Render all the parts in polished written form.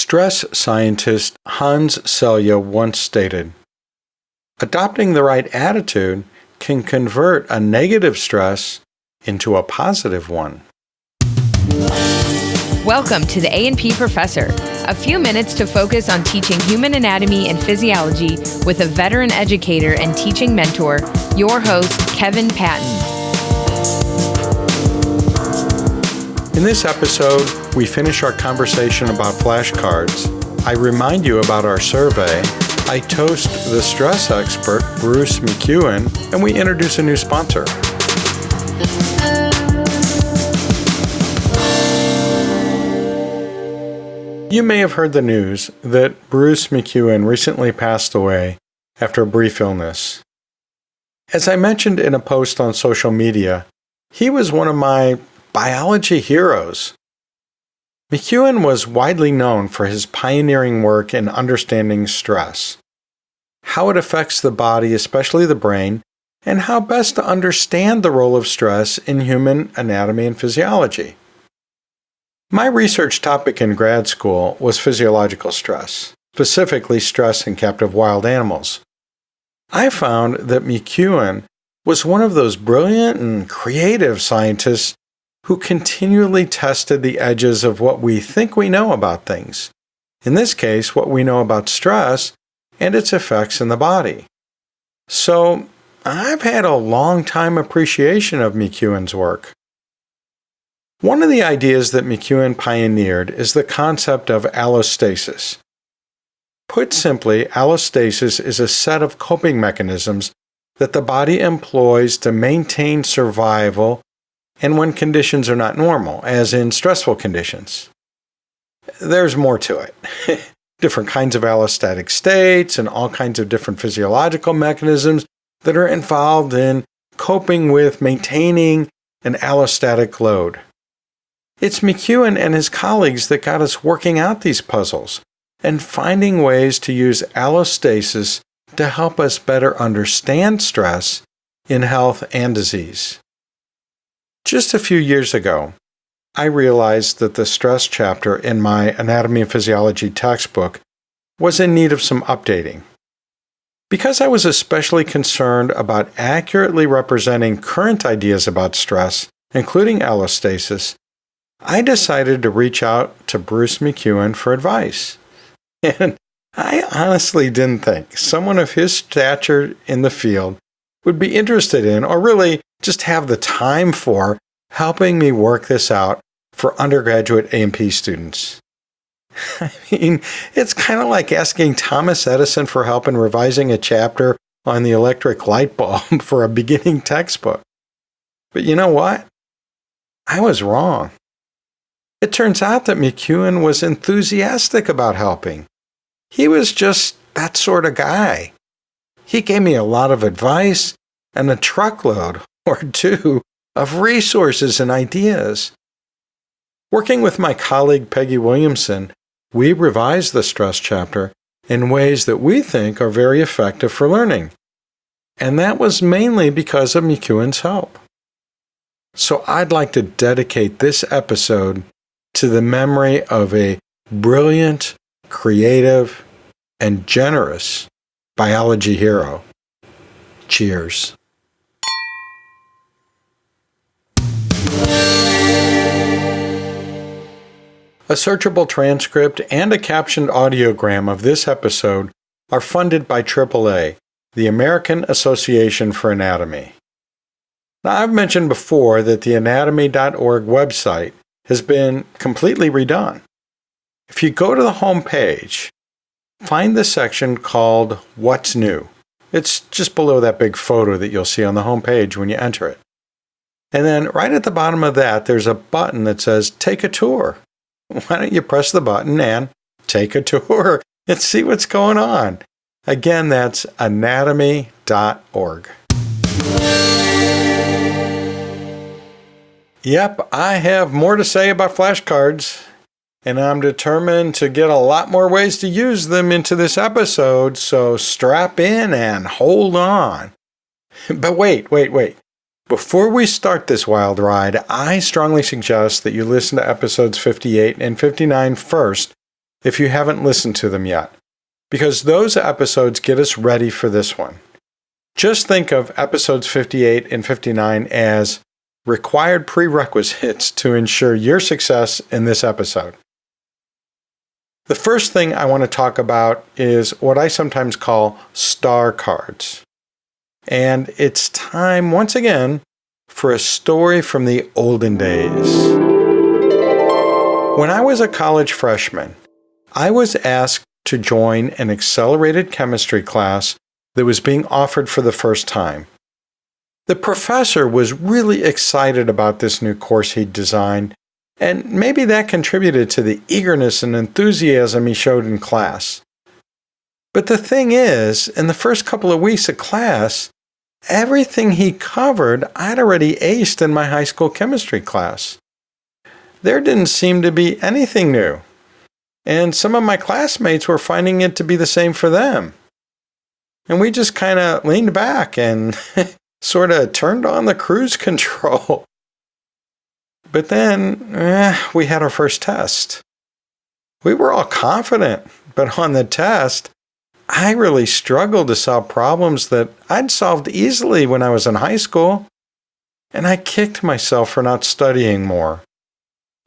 Stress scientist Hans Selye once stated, "Adopting the right attitude can convert a negative stress into a positive one." Welcome to the A&P Professor, a few minutes to focus on teaching human anatomy and physiology with a veteran educator and teaching mentor, your host, Kevin Patton. In this episode, we finish our conversation about flashcards. I remind you about our survey. I toast the stress expert, Bruce McEwan, and we introduce a new sponsor. You may have heard the news that Bruce McEwan recently passed away after a brief illness. As I mentioned in a post on social media, he was one of my biology heroes. McEwan was widely known for his pioneering work in understanding stress, how it affects the body, especially the brain, and how best to understand the role of stress in human anatomy and physiology. My research topic in grad school was physiological stress, specifically stress in captive wild animals. I found that McEwan was one of those brilliant and creative scientists who continually tested the edges of what we think we know about things. In this case, what we know about stress and its effects in the body. So, I've had a long-time appreciation of McEwan's work. One of the ideas that McEwan pioneered is the concept of allostasis. Put simply, allostasis is a set of coping mechanisms that the body employs to maintain survival and when conditions are not normal, as in stressful conditions. There's more to it. Different kinds of allostatic states and all kinds of different physiological mechanisms that are involved in coping with maintaining an allostatic load. It's McEwan and his colleagues that got us working out these puzzles and finding ways to use allostasis to help us better understand stress in health and disease. Just a few years ago, I realized that the stress chapter in my anatomy and physiology textbook was in need of some updating. Because I was especially concerned about accurately representing current ideas about stress, including allostasis, I decided to reach out to Bruce McEwan for advice. And I honestly didn't think someone of his stature in the field would be interested in, or really just have the time for, helping me work this out for undergraduate A&P students. I mean, it's kind of like asking Thomas Edison for help in revising a chapter on the electric light bulb for a beginning textbook. But you know what? I was wrong. It turns out that McEwan was enthusiastic about helping. He was just that sort of guy. He gave me a lot of advice and a truckload or two of resources and ideas. Working with my colleague Peggy Williamson, we revised the stress chapter in ways that we think are very effective for learning. And that was mainly because of McEwan's help. So I'd like to dedicate this episode to the memory of a brilliant, creative, and generous biology hero. Cheers. A searchable transcript and a captioned audiogram of this episode are funded by AAA, the American Association for Anatomy. Now, I've mentioned before that the anatomy.org website has been completely redone. If you go to the home page, find the section called What's New. It's just below that big photo that you'll see on the home page when you enter it. And then right at the bottom of that, there's a button that says Take a Tour. Why don't you press the button and take a tour and see what's going on? Again, that's anatomy.org. Yep, I have more to say about flashcards, and I'm determined to get a lot more ways to use them into this episode, so strap in and hold on. But wait. Before we start this wild ride, I strongly suggest that you listen to episodes 58 and 59 first if you haven't listened to them yet, because those episodes get us ready for this one. Just think of episodes 58 and 59 as required prerequisites to ensure your success in this episode. The first thing I want to talk about is what I sometimes call star cards. And it's time, once again, for a story from the olden days. When I was a college freshman, I was asked to join an accelerated chemistry class that was being offered for the first time. The professor was really excited about this new course he'd designed, and maybe that contributed to the eagerness and enthusiasm he showed in class. But the thing is, in the first couple of weeks of class, everything he covered I'd already aced in my high school chemistry class. There didn't seem to be anything new, and some of my classmates were finding it to be the same for them. And we just kind of leaned back and sort of turned on the cruise control. But then we had our first test. We were all confident, but on the test, I really struggled to solve problems that I'd solved easily when I was in high school. And I kicked myself for not studying more.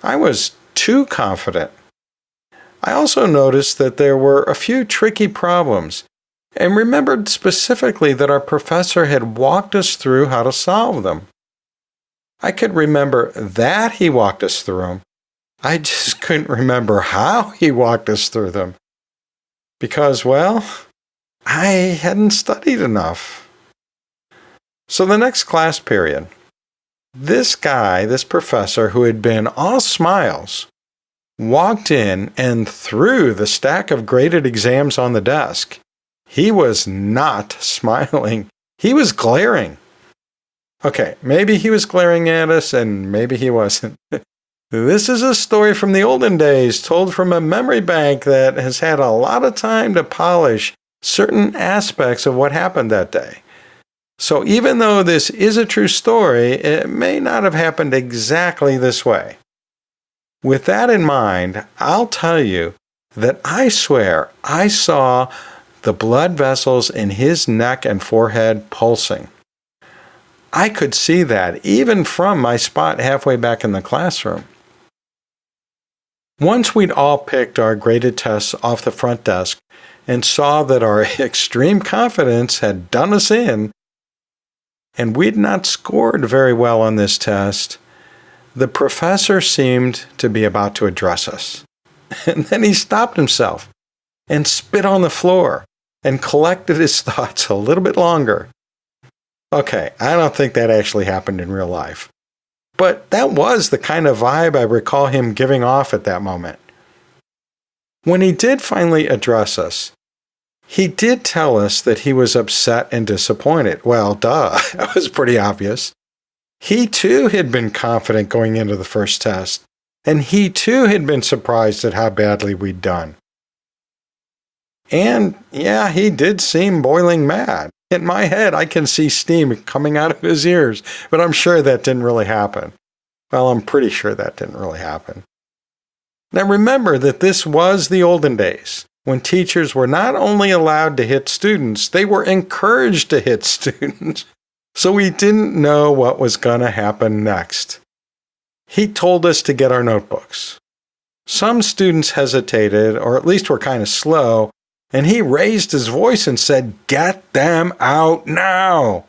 I was too confident. I also noticed that there were a few tricky problems, and remembered specifically that our professor had walked us through how to solve them. I could remember that he walked us through them. I just couldn't remember how he walked us through them. Because, well, I hadn't studied enough. So the next class period, this professor who had been all smiles, walked in and threw the stack of graded exams on the desk. He was not smiling. He was glaring. Okay, maybe he was glaring at us and maybe he wasn't. This is a story from the olden days, told from a memory bank that has had a lot of time to polish certain aspects of what happened that day. So even though this is a true story, it may not have happened exactly this way. With that in mind, I'll tell you that I swear I saw the blood vessels in his neck and forehead pulsing. I could see that even from my spot halfway back in the classroom. Once we'd all picked our graded tests off the front desk and saw that our extreme confidence had done us in, and we'd not scored very well on this test, the professor seemed to be about to address us. And then he stopped himself and spit on the floor and collected his thoughts a little bit longer. Okay, I don't think that actually happened in real life. But that was the kind of vibe I recall him giving off at that moment. When he did finally address us, he did tell us that he was upset and disappointed. Well, duh, that was pretty obvious. He too had been confident going into the first test, and he too had been surprised at how badly we'd done. And yeah, he did seem boiling mad. In my head, I can see steam coming out of his ears, but I'm sure that didn't really happen. Well, I'm pretty sure that didn't really happen. Now remember that this was the olden days, when teachers were not only allowed to hit students, they were encouraged to hit students. So we didn't know what was going to happen next. He told us to get our notebooks. Some students hesitated, or at least were kind of slow, and he raised his voice and said, "Get them out now."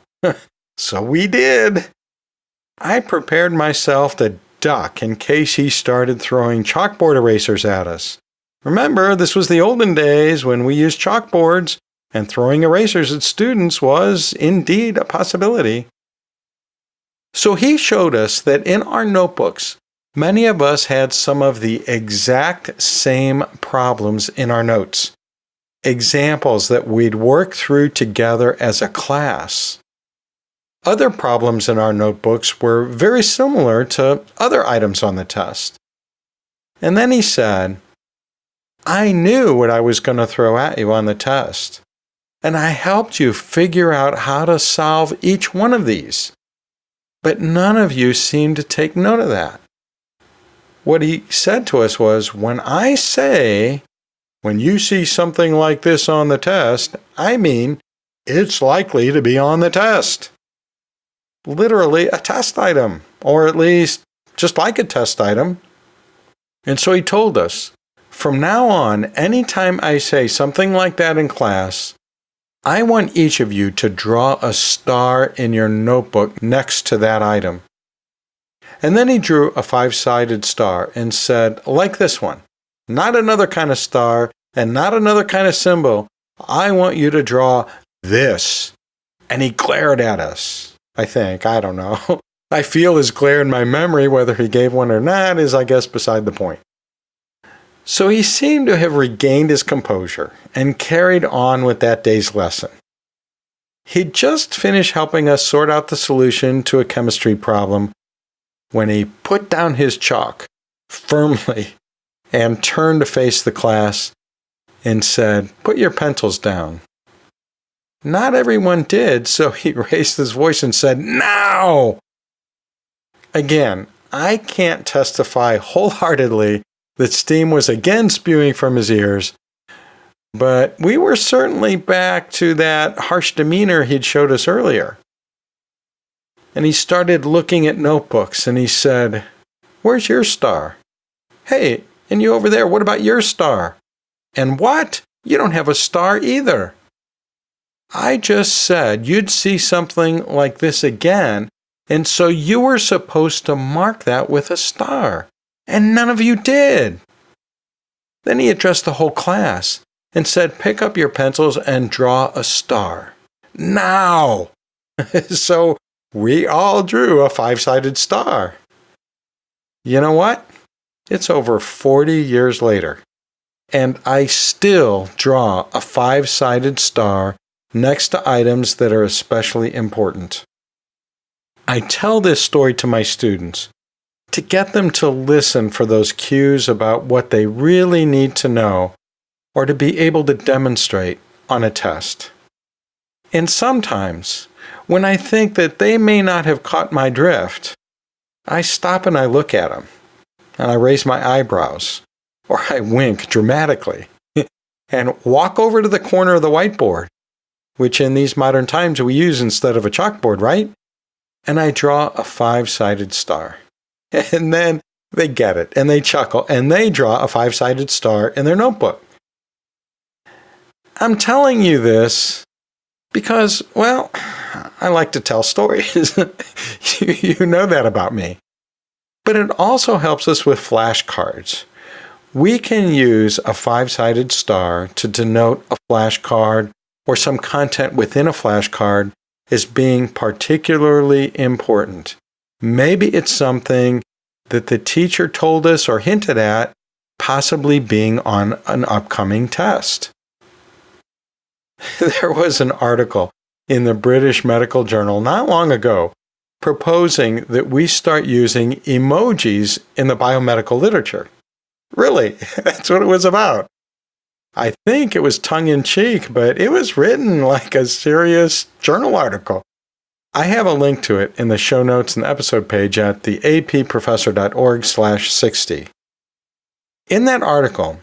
So we did. I prepared myself to duck in case he started throwing chalkboard erasers at us. Remember, this was the olden days when we used chalkboards, and throwing erasers at students was indeed a possibility. So he showed us that in our notebooks, many of us had some of the exact same problems in our notes. Examples that we'd work through together as a class. Other problems in our notebooks were very similar to other items on the test. And then he said, "I knew what I was going to throw at you on the test, and I helped you figure out how to solve each one of these. But none of you seemed to take note of that." What he said to us was, when I say when you see something like this on the test, I mean, it's likely to be on the test. Literally a test item, or at least just like a test item. And so he told us, from now on, anytime I say something like that in class, I want each of you to draw a star in your notebook next to that item. And then he drew a 5-sided star and said, like this one, not another kind of star and not another kind of symbol. I want you to draw this. And he glared at us, I think. I don't know. I feel his glare in my memory. Whether he gave one or not is, I guess, beside the point. So he seemed to have regained his composure and carried on with that day's lesson. He'd just finished helping us sort out the solution to a chemistry problem when he put down his chalk firmly and turned to face the class and said, "Put your pencils down." Not everyone did, so he raised his voice and said, "Now!" Again, I can't testify wholeheartedly that steam was again spewing from his ears, but we were certainly back to that harsh demeanor he'd showed us earlier. And he started looking at notebooks and he said, "Where's your star? Hey, and you over there, what about your star? And what? You don't have a star either. I just said you'd see something like this again, and so you were supposed to mark that with a star, and none of you did." Then he addressed the whole class and said, "Pick up your pencils and draw a star. Now!" So we all drew a 5-sided star. You know what? It's over 40 years later, and I still draw a 5-sided star next to items that are especially important. I tell this story to my students to get them to listen for those cues about what they really need to know or to be able to demonstrate on a test. And sometimes, when I think that they may not have caught my drift, I stop and I look at them, and I raise my eyebrows, or I wink dramatically, and walk over to the corner of the whiteboard, which in these modern times we use instead of a chalkboard, right? And I draw a 5-sided star. And then they get it, and they chuckle, and they draw a 5-sided star in their notebook. I'm telling you this because, well, I like to tell stories. You know that about me. But it also helps us with flashcards. We can use a 5-sided star to denote a flashcard or some content within a flashcard as being particularly important. Maybe it's something that the teacher told us or hinted at, possibly being on an upcoming test. There was an article in the British Medical Journal not long ago proposing that we start using emojis in the biomedical literature. Really, that's what it was about. I think it was tongue-in-cheek, but it was written like a serious journal article. I have a link to it in the show notes and the episode page at the approfessor.org/60. In that article,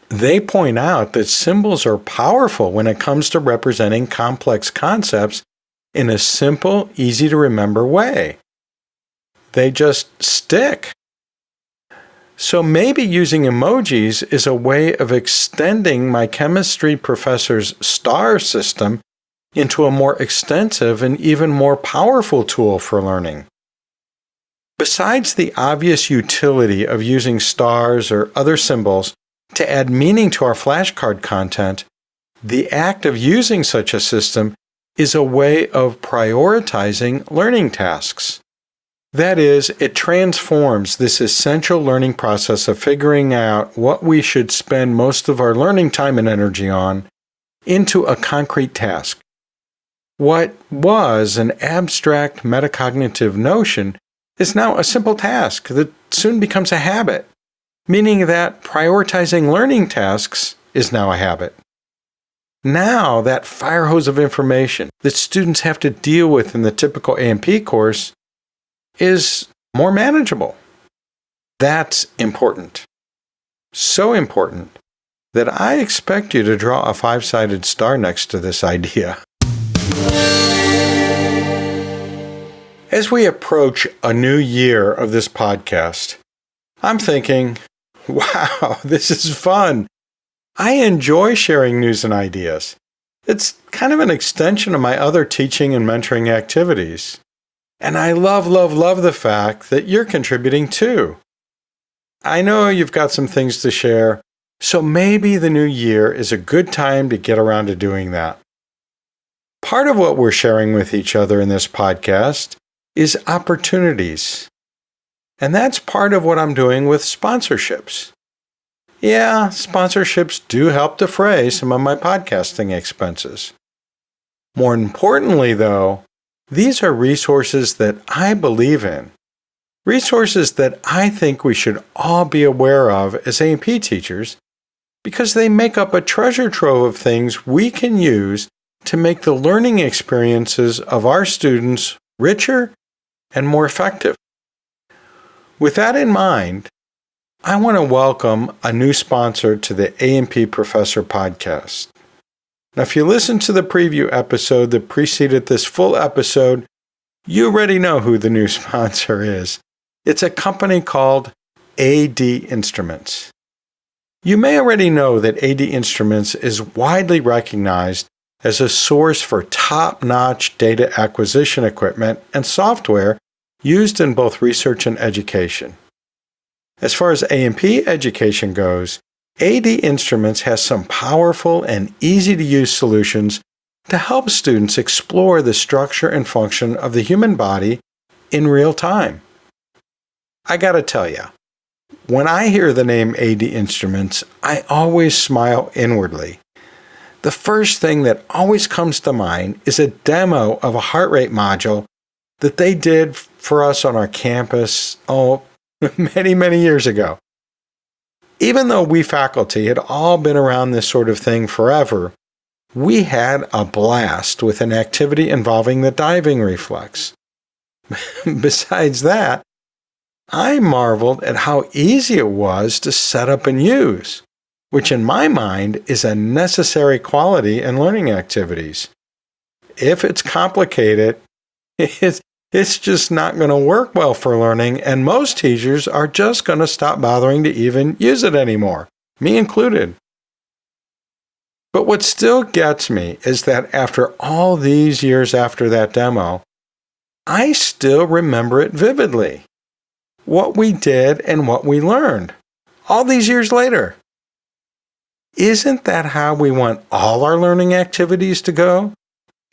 they point out that symbols are powerful when it comes to representing complex concepts in a simple, easy-to-remember way. They just stick. So maybe using emojis is a way of extending my chemistry professor's star system into a more extensive and even more powerful tool for learning. Besides the obvious utility of using stars or other symbols to add meaning to our flashcard content, the act of using such a system is a way of prioritizing learning tasks. That is, it transforms this essential learning process of figuring out what we should spend most of our learning time and energy on into a concrete task. What was an abstract metacognitive notion is now a simple task that soon becomes a habit, meaning that prioritizing learning tasks is now a habit. Now that fire hose of information that students have to deal with in the typical A&P course is more manageable. That's important. So important that I expect you to draw a 5-sided star next to this idea. As we approach a new year of this podcast, I'm thinking, wow, this is fun. I enjoy sharing news and ideas. It's kind of an extension of my other teaching and mentoring activities. And I love the fact that you're contributing too. I know you've got some things to share, so maybe the new year is a good time to get around to doing that. Part of what we're sharing with each other in this podcast is opportunities. And that's part of what I'm doing with sponsorships. Yeah, sponsorships do help defray some of my podcasting expenses. More importantly, though, these are resources that I believe in. Resources that I think we should all be aware of as A&P teachers because they make up a treasure trove of things we can use to make the learning experiences of our students richer and more effective. With that in mind, I want to welcome a new sponsor to the A&P Professor podcast. Now, if you listened to the preview episode that preceded this full episode, you already know who the new sponsor is. It's a company called ADInstruments. You may already know that ADInstruments is widely recognized as a source for top-notch data acquisition equipment and software used in both research and education. As far as A&P education goes, ADInstruments has some powerful and easy-to-use solutions to help students explore the structure and function of the human body in real time. I gotta tell you, when I hear the name ADInstruments, I always smile inwardly. The first thing that always comes to mind is a demo of a heart rate module that they did for us on our campus, many years ago. Even though we faculty had all been around this sort of thing forever, we had a blast with an activity involving the diving reflex. Besides that, I marveled at how easy it was to set up and use, which in my mind is a necessary quality in learning activities. If it's complicated, it's just not going to work well for learning, and most teachers are just going to stop bothering to even use it anymore, me included. But what still gets me is that after all these years after that demo, I still remember it vividly. What we did and what we learned, all these years later. Isn't that how we want all our learning activities to go?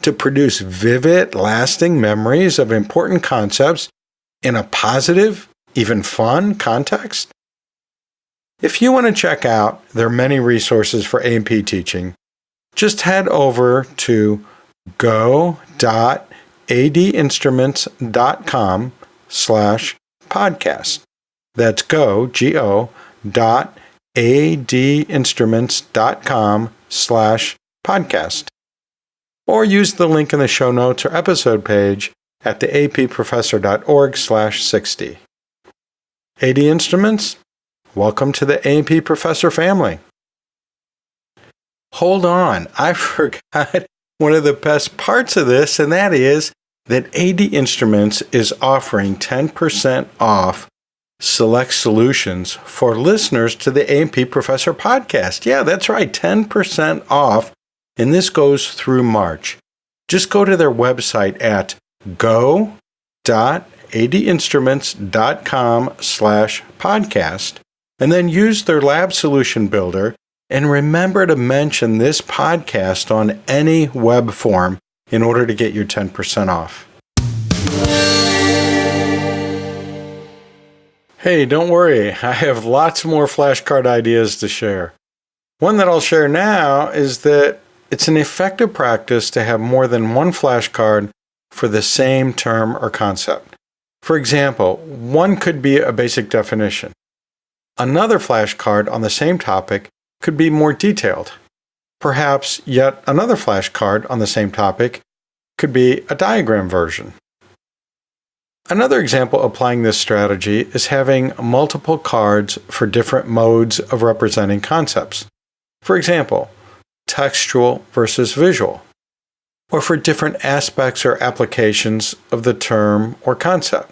To produce vivid, lasting memories of important concepts in a positive, even fun context? If you want to check out their many resources for A&P teaching, just head over to go.adinstruments.com/podcast. That's go.adinstruments.com/podcast. Or use the link in the show notes or episode page at the approfessor.org/60. ADInstruments, welcome to the A&P Professor family. Hold on, I forgot one of the best parts of this, and that is that ADInstruments is offering 10% off select solutions for listeners to the A&P Professor podcast. Yeah, that's right, 10% off. And this goes through March. Just go to their website at go.adinstruments.com/podcast and then use their lab solution builder, and remember to mention this podcast on any web form in order to get your 10% off. Hey, don't worry, I have lots more flashcard ideas to share. One that I'll share now is that it's an effective practice to have more than one flashcard for the same term or concept. For example, one could be a basic definition. Another flashcard on the same topic could be more detailed. Perhaps yet another flashcard on the same topic could be a diagram version. Another example applying this strategy is having multiple cards for different modes of representing concepts. For example, textual versus visual, or for different aspects or applications of the term or concept.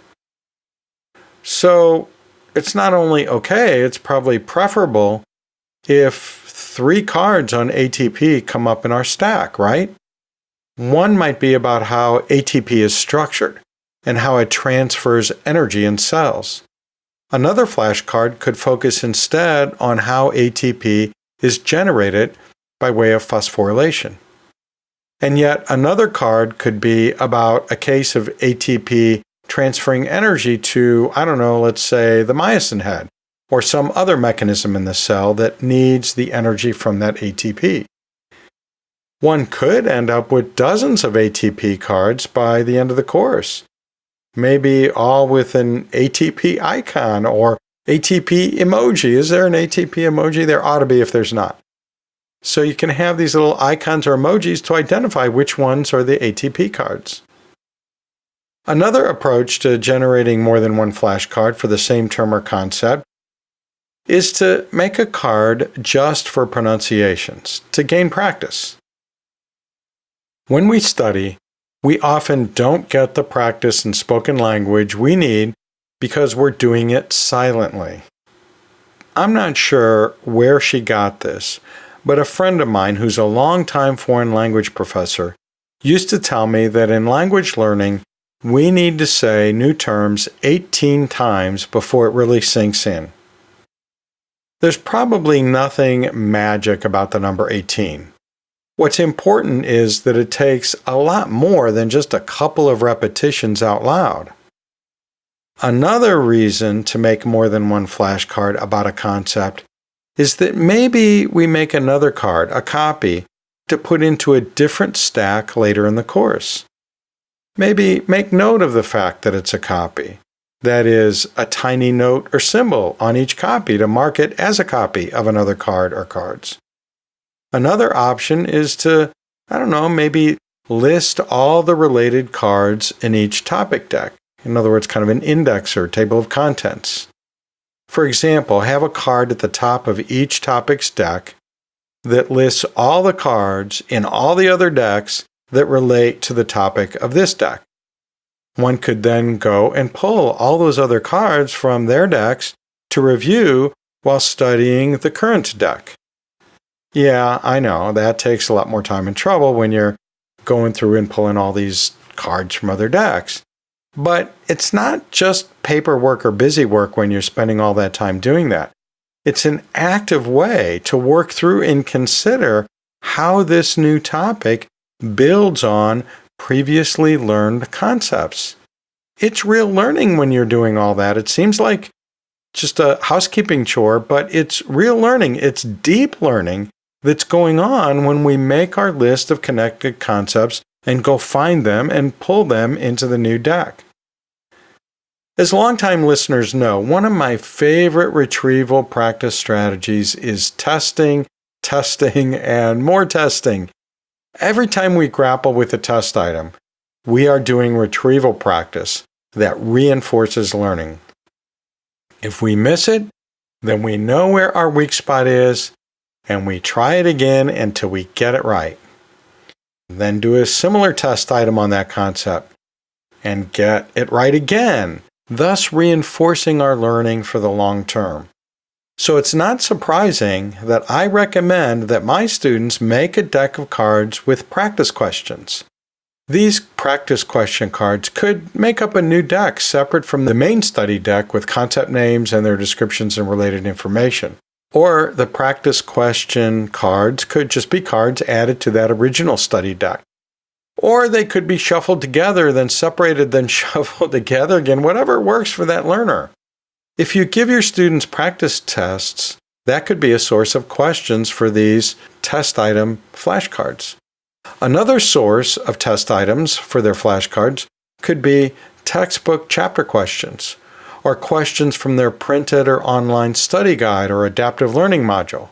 So it's not only okay, it's probably preferable if 3 cards on ATP come up in our stack, right? One might be about how ATP is structured and how it transfers energy in cells. Another flashcard could focus instead on how ATP is generated by way of phosphorylation. And yet another card could be about a case of ATP transferring energy to, let's say the myosin head or some other mechanism in the cell that needs the energy from that ATP. One could end up with dozens of ATP cards by the end of the course, maybe all with an ATP icon or ATP emoji. Is there an ATP emoji? There ought to be if there's not. So you can have these little icons or emojis to identify which ones are the ATP cards. Another approach to generating more than one flashcard for the same term or concept is to make a card just for pronunciations, to gain practice. When we study, we often don't get the practice in spoken language we need because we're doing it silently. I'm not sure where she got this, but a friend of mine who's a longtime foreign language professor used to tell me that in language learning, we need to say new terms 18 times before it really sinks in. There's probably nothing magic about the number 18. What's important is that it takes a lot more than just a couple of repetitions out loud. Another reason to make more than one flashcard about a concept is that maybe we make another card, a copy, to put into a different stack later in the course. Maybe make note of the fact that it's a copy. That is, a tiny note or symbol on each copy to mark it as a copy of another card or cards. Another option is to, maybe list all the related cards in each topic deck. In other words, kind of an index or table of contents. For example, have a card at the top of each topic's deck that lists all the cards in all the other decks that relate to the topic of this deck. One could then go and pull all those other cards from their decks to review while studying the current deck. Yeah, I know, that takes a lot more time and trouble when you're going through and pulling all these cards from other decks. But it's not just paperwork or busy work when you're spending all that time doing that. It's an active way to work through and consider how this new topic builds on previously learned concepts. It's real learning when you're doing all that. It seems like just a housekeeping chore, but it's real learning. It's deep learning that's going on when we make our list of connected concepts and go find them and pull them into the new deck. As longtime listeners know, one of my favorite retrieval practice strategies is testing, and more testing. Every time we grapple with a test item, we are doing retrieval practice that reinforces learning. If we miss it, then we know where our weak spot is, and we try it again until we get it right. Then do a similar test item on that concept and get it right again, thus reinforcing our learning for the long term. So it's not surprising that I recommend that my students make a deck of cards with practice questions. These practice question cards could make up a new deck separate from the main study deck with concept names and their descriptions and related information. Or the practice question cards could just be cards added to that original study deck. Or they could be shuffled together, then separated, then shuffled together again, whatever works for that learner. If you give your students practice tests, that could be a source of questions for these test item flashcards. Another source of test items for their flashcards could be textbook chapter questions, or questions from their printed or online study guide or adaptive learning module.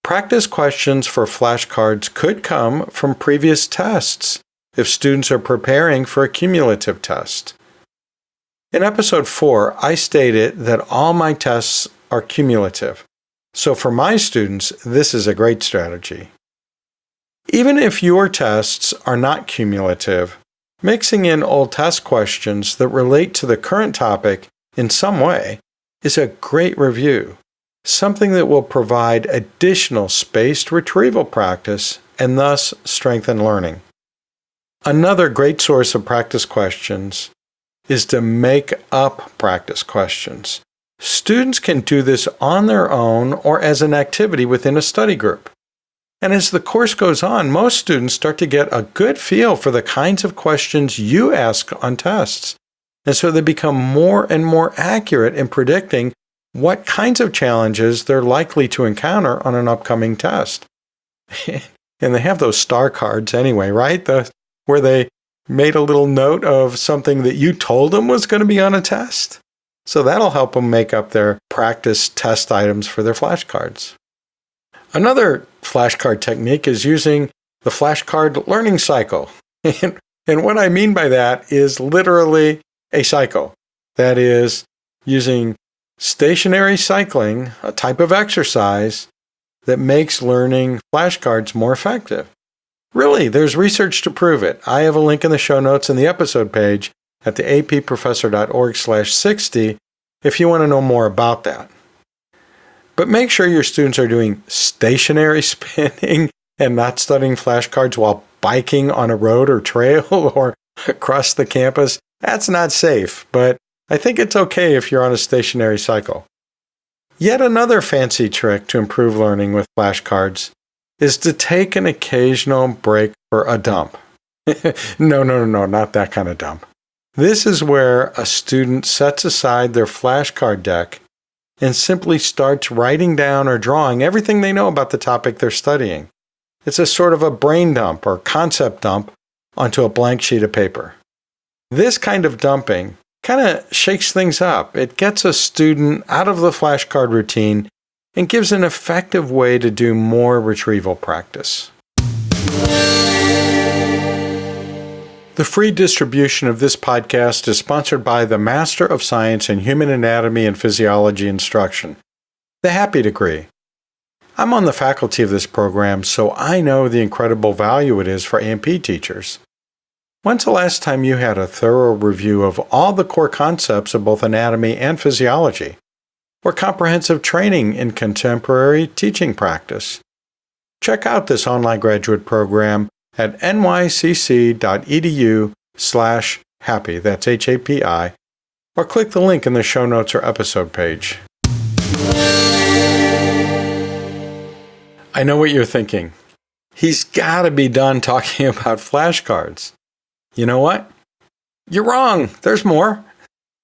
Practice questions for flashcards could come from previous tests if students are preparing for a cumulative test. In episode 4, I stated that all my tests are cumulative. So for my students, this is a great strategy. Even if your tests are not cumulative, mixing in old test questions that relate to the current topic in some way is a great review, something that will provide additional spaced retrieval practice and thus strengthen learning. Another great source of practice questions is to make up practice questions. Students can do this on their own or as an activity within a study group. And as the course goes on, most students start to get a good feel for the kinds of questions you ask on tests. And so they become more and more accurate in predicting what kinds of challenges they're likely to encounter on an upcoming test. And they have those star cards anyway, right? Where they made a little note of something that you told them was going to be on a test. So that'll help them make up their practice test items for their flashcards. Another flashcard technique is using the flashcard learning cycle. And what I mean by that is literally a cycle. That is, using stationary cycling, a type of exercise that makes learning flashcards more effective. Really, there's research to prove it. I have a link in the show notes and the episode page at the approfessor.org/60 if you want to know more about that. But make sure your students are doing stationary spinning and not studying flashcards while biking on a road or trail or across the campus. That's not safe, but I think it's okay if you're on a stationary cycle. Yet another fancy trick to improve learning with flashcards is to take an occasional break for a dump. No, not that kind of dump. This is where a student sets aside their flashcard deck and simply starts writing down or drawing everything they know about the topic they're studying. It's a sort of a brain dump or concept dump onto a blank sheet of paper. This kind of dumping kind of shakes things up. It gets a student out of the flashcard routine and gives an effective way to do more retrieval practice. The free distribution of this podcast is sponsored by the Master of Science in Human Anatomy and Physiology Instruction, the HAPI degree. I'm on the faculty of this program, so I know the incredible value it is for A&P teachers. When's the last time you had a thorough review of all the core concepts of both anatomy and physiology, or comprehensive training in contemporary teaching practice? Check out this online graduate program at nycc.edu/HAPI, that's HAPI, or click the link in the show notes or episode page. I know what you're thinking. He's got to be done talking about flashcards. You know what? You're wrong. There's more.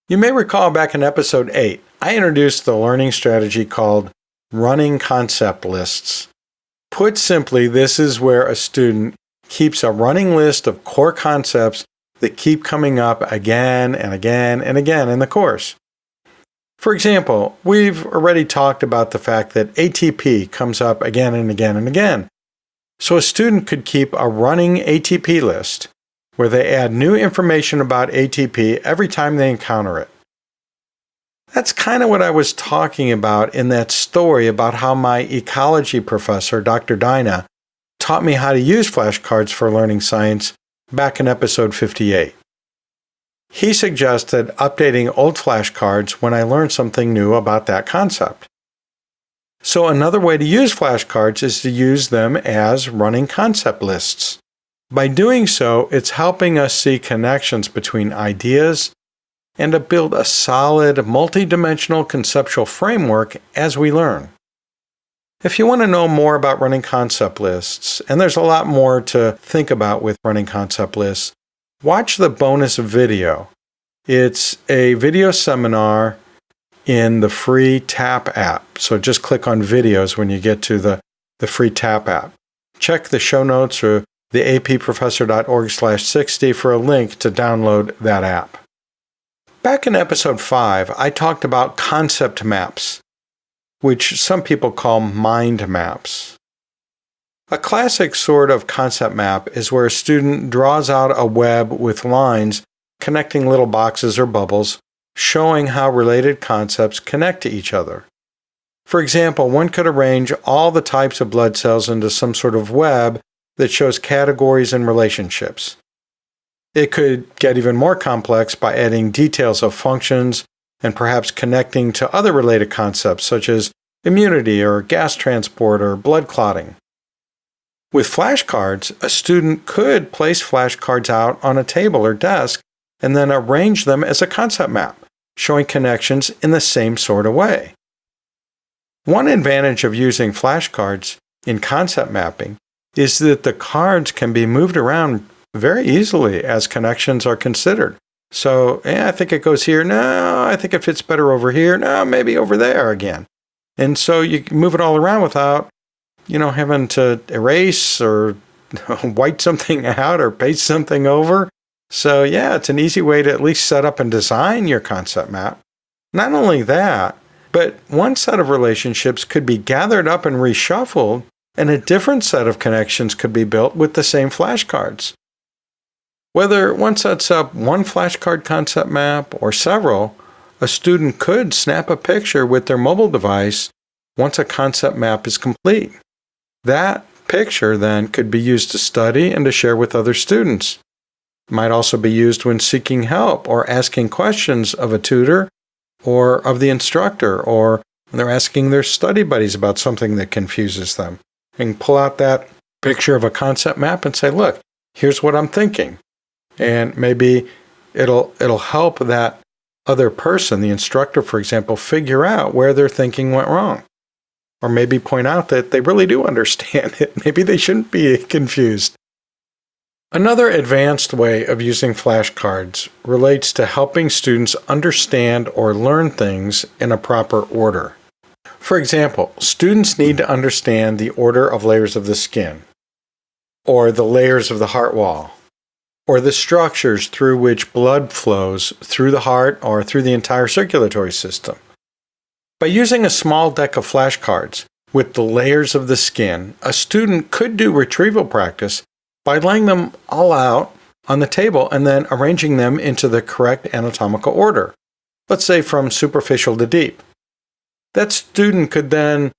You may recall back in episode 8, I introduced the learning strategy called running concept lists. Put simply, this is where a student keeps a running list of core concepts that keep coming up again and again and again in the course. For example, we've already talked about the fact that ATP comes up again and again and again. So a student could keep a running ATP list where they add new information about ATP every time they encounter it. That's kind of what I was talking about in that story about how my ecology professor, Dr. Dinah, taught me how to use flashcards for learning science back in episode 58. He suggested updating old flashcards when I learned something new about that concept. So another way to use flashcards is to use them as running concept lists. By doing so, it's helping us see connections between ideas and to build a solid, multidimensional conceptual framework as we learn. If you want to know more about running concept lists, and there's a lot more to think about with running concept lists, watch the bonus video. It's a video seminar in the free TAP app. So just click on videos when you get to the free TAP app. Check the show notes or the approfessor.org/60 for a link to download that app. Back in episode 5, I talked about concept maps, which some people call mind maps. A classic sort of concept map is where a student draws out a web with lines connecting little boxes or bubbles, showing how related concepts connect to each other. For example, one could arrange all the types of blood cells into some sort of web that shows categories and relationships. It could get even more complex by adding details of functions and perhaps connecting to other related concepts such as immunity or gas transport or blood clotting. With flashcards, a student could place flashcards out on a table or desk and then arrange them as a concept map, showing connections in the same sort of way. One advantage of using flashcards in concept mapping is that the cards can be moved around very easily as connections are considered. So, I think it goes here. No, I think it fits better over here. No, maybe over there again. And so you can move it all around without, having to erase or white something out or paste something over. So, it's an easy way to at least set up and design your concept map. Not only that, but one set of relationships could be gathered up and reshuffled, and a different set of connections could be built with the same flashcards. Whether one sets up one flashcard concept map or several, a student could snap a picture with their mobile device once a concept map is complete. That picture then could be used to study and to share with other students. It might also be used when seeking help or asking questions of a tutor or of the instructor, or when they're asking their study buddies about something that confuses them. And pull out that picture of a concept map and say, look, here's what I'm thinking. And maybe it'll help that other person, the instructor, for example, figure out where their thinking went wrong. Or maybe point out that they really do understand it. Maybe they shouldn't be confused. Another advanced way of using flashcards relates to helping students understand or learn things in a proper order. For example, students need to understand the order of layers of the skin, or the layers of the heart wall, or the structures through which blood flows through the heart or through the entire circulatory system. By using a small deck of flashcards with the layers of the skin, a student could do retrieval practice by laying them all out on the table and then arranging them into the correct anatomical order, let's say from superficial to deep. That student could then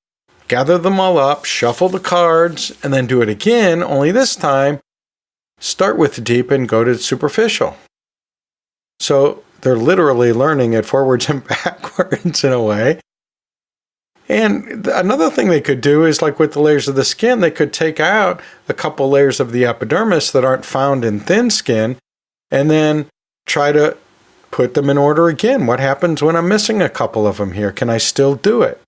gather them all up, shuffle the cards, and then do it again, only this time start with deep and go to superficial. So they're literally learning it forwards and backwards in a way. And another thing they could do is, like with the layers of the skin, they could take out a couple layers of the epidermis that aren't found in thin skin and then try to put them in order again. What happens when I'm missing a couple of them here? Can I still do it?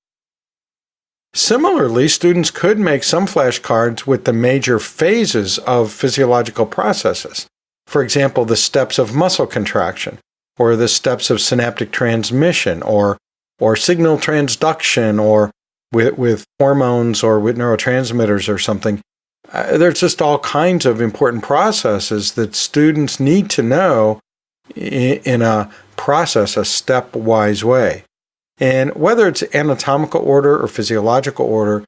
Similarly, students could make some flashcards with the major phases of physiological processes. For example, the steps of muscle contraction, or the steps of synaptic transmission, or signal transduction, or with hormones or with neurotransmitters or something. There's just all kinds of important processes that students need to know in a stepwise way. And whether it's anatomical order or physiological order,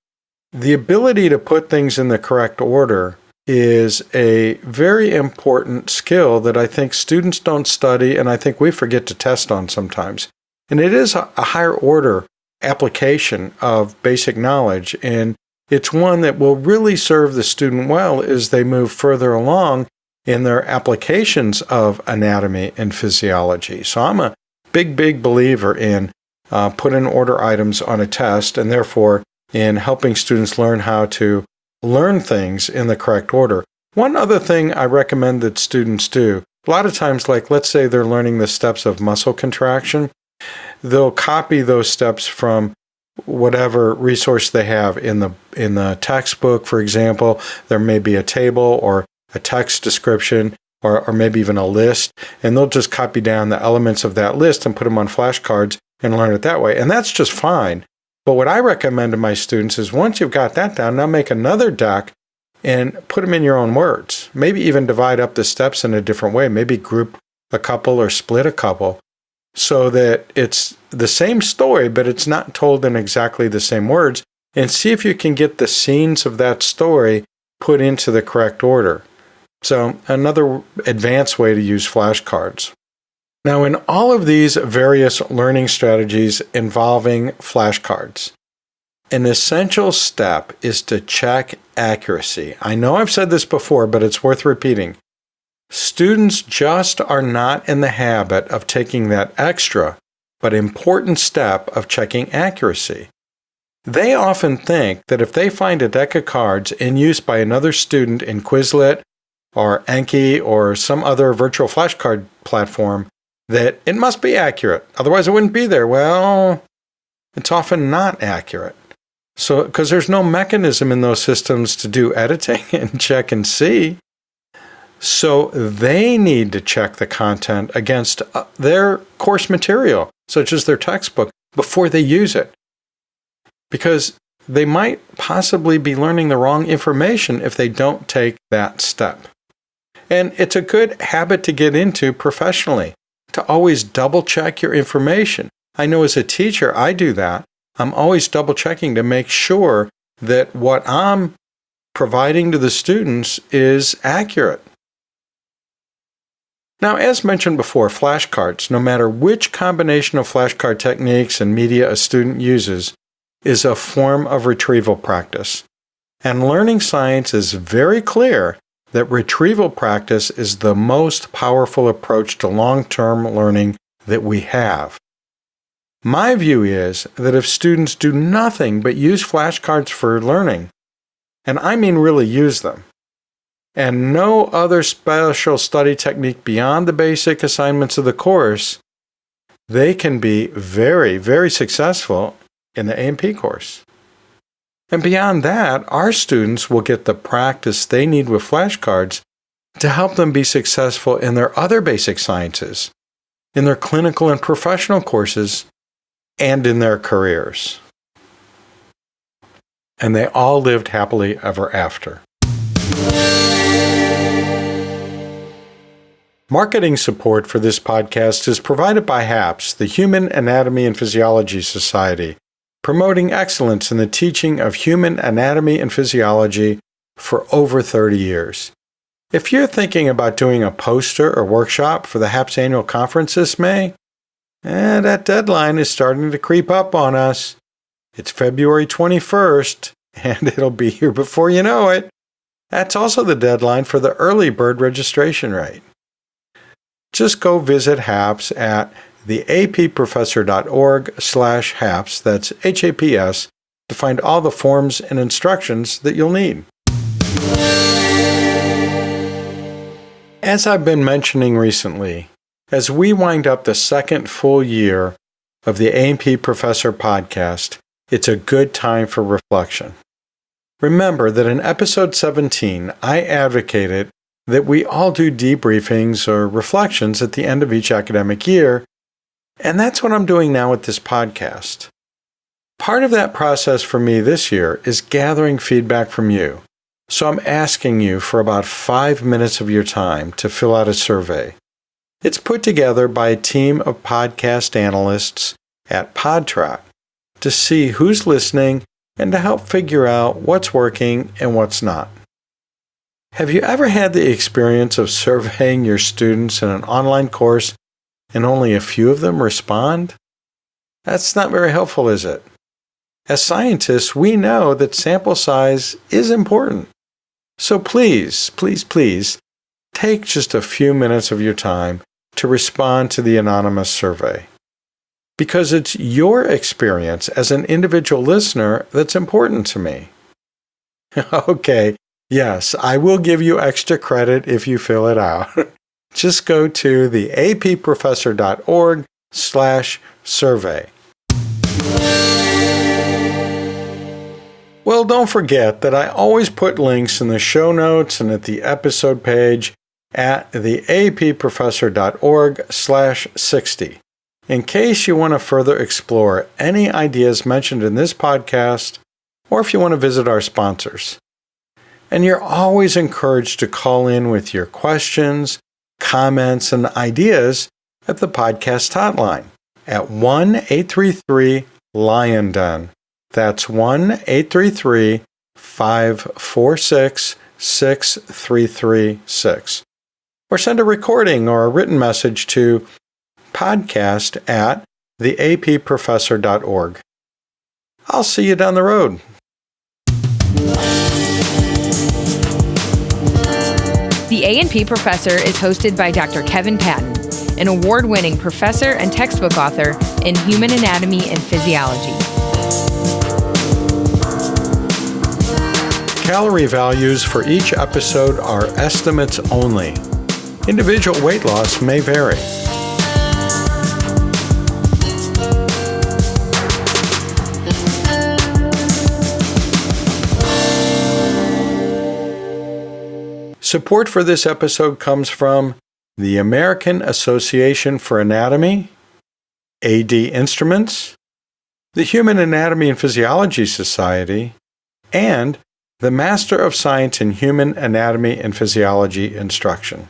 the ability to put things in the correct order is a very important skill that I think students don't study and I think we forget to test on sometimes. And it is a higher order application of basic knowledge, and it's one that will really serve the student well as they move further along in their applications of anatomy and physiology. So I'm a big believer in put in order items on a test, and therefore in helping students learn how to learn things in the correct order. One other thing I recommend that students do, a lot of times, like let's say they're learning the steps of muscle contraction, they'll copy those steps from whatever resource they have in the textbook. For example, there may be a table or a text description or maybe even a list, and they'll just copy down the elements of that list and put them on flashcards and learn it that way. And that's just fine. But what I recommend to my students is once you've got that down, now make another deck and put them in your own words. Maybe even divide up the steps in a different way. Maybe group a couple or split a couple so that it's the same story, but it's not told in exactly the same words. And see if you can get the scenes of that story put into the correct order. So another advanced way to use flashcards. Now, in all of these various learning strategies involving flashcards, an essential step is to check accuracy. I know I've said this before, but it's worth repeating. Students just are not in the habit of taking that extra but important step of checking accuracy. They often think that if they find a deck of cards in use by another student in Quizlet or Anki or some other virtual flashcard platform, that it must be accurate, otherwise it wouldn't be there. Well, it's often not accurate. So, because there's no mechanism in those systems to do editing and check and see. So they need to check the content against their course material, such as their textbook, before they use it. Because they might possibly be learning the wrong information if they don't take that step. And it's a good habit to get into professionally, to always double check your information. I know as a teacher, I do that. I'm always double checking to make sure that what I'm providing to the students is accurate. Now, as mentioned before, flashcards, no matter which combination of flashcard techniques and media a student uses, is a form of retrieval practice. And learning science is very clear that retrieval practice is the most powerful approach to long-term learning that we have. My view is that if students do nothing but use flashcards for learning, and I mean really use them, and no other special study technique beyond the basic assignments of the course, they can be very, very successful in the A&P course. And beyond that, our students will get the practice they need with flashcards to help them be successful in their other basic sciences, in their clinical and professional courses, and in their careers. And they all lived happily ever after. Marketing support for this podcast is provided by HAPS, the Human Anatomy and Physiology Society, promoting excellence in the teaching of human anatomy and physiology for over 30 years. If you're thinking about doing a poster or workshop for the HAPS annual conference this May, that deadline is starting to creep up on us. It's February 21st, and it'll be here before you know it. That's also the deadline for the early bird registration rate. Just go visit HAPS at theapprofessor.org/HAPS, that's HAPS, to find all the forms and instructions that you'll need. As I've been mentioning recently, as we wind up the second full year of the A&P Professor podcast, it's a good time for reflection. Remember that in episode 17, I advocated that we all do debriefings or reflections at the end of each academic year, and that's what I'm doing now with this podcast. Part of that process for me this year is gathering feedback from you. So I'm asking you for about 5 minutes of your time to fill out a survey. It's put together by a team of podcast analysts at PodTrack to see who's listening and to help figure out what's working and what's not. Have you ever had the experience of surveying your students in an online course and only a few of them respond? That's not very helpful, is it? As scientists, we know that sample size is important. So please, please, please, take just a few minutes of your time to respond to the anonymous survey. Because it's your experience as an individual listener that's important to me. Okay, yes, I will give you extra credit if you fill it out. Just go to the approfessor.org/survey. Well, don't forget that I always put links in the show notes and at the episode page at the approfessor.org/60 in case you want to further explore any ideas mentioned in this podcast or if you want to visit our sponsors. And you're always encouraged to call in with your questions, comments, and ideas at the podcast hotline at 1-833-LION-DEN. That's 1-833-546-6336. Or send a recording or a written message to podcast@theapprofessor.org. I'll see you down the road. The A&P Professor is hosted by Dr. Kevin Patton, an award-winning professor and textbook author in human anatomy and physiology. Calorie values for each episode are estimates only. Individual weight loss may vary. Support for this episode comes from the American Association for Anatomy, ADInstruments, the Human Anatomy and Physiology Society, and the Master of Science in Human Anatomy and Physiology Instruction.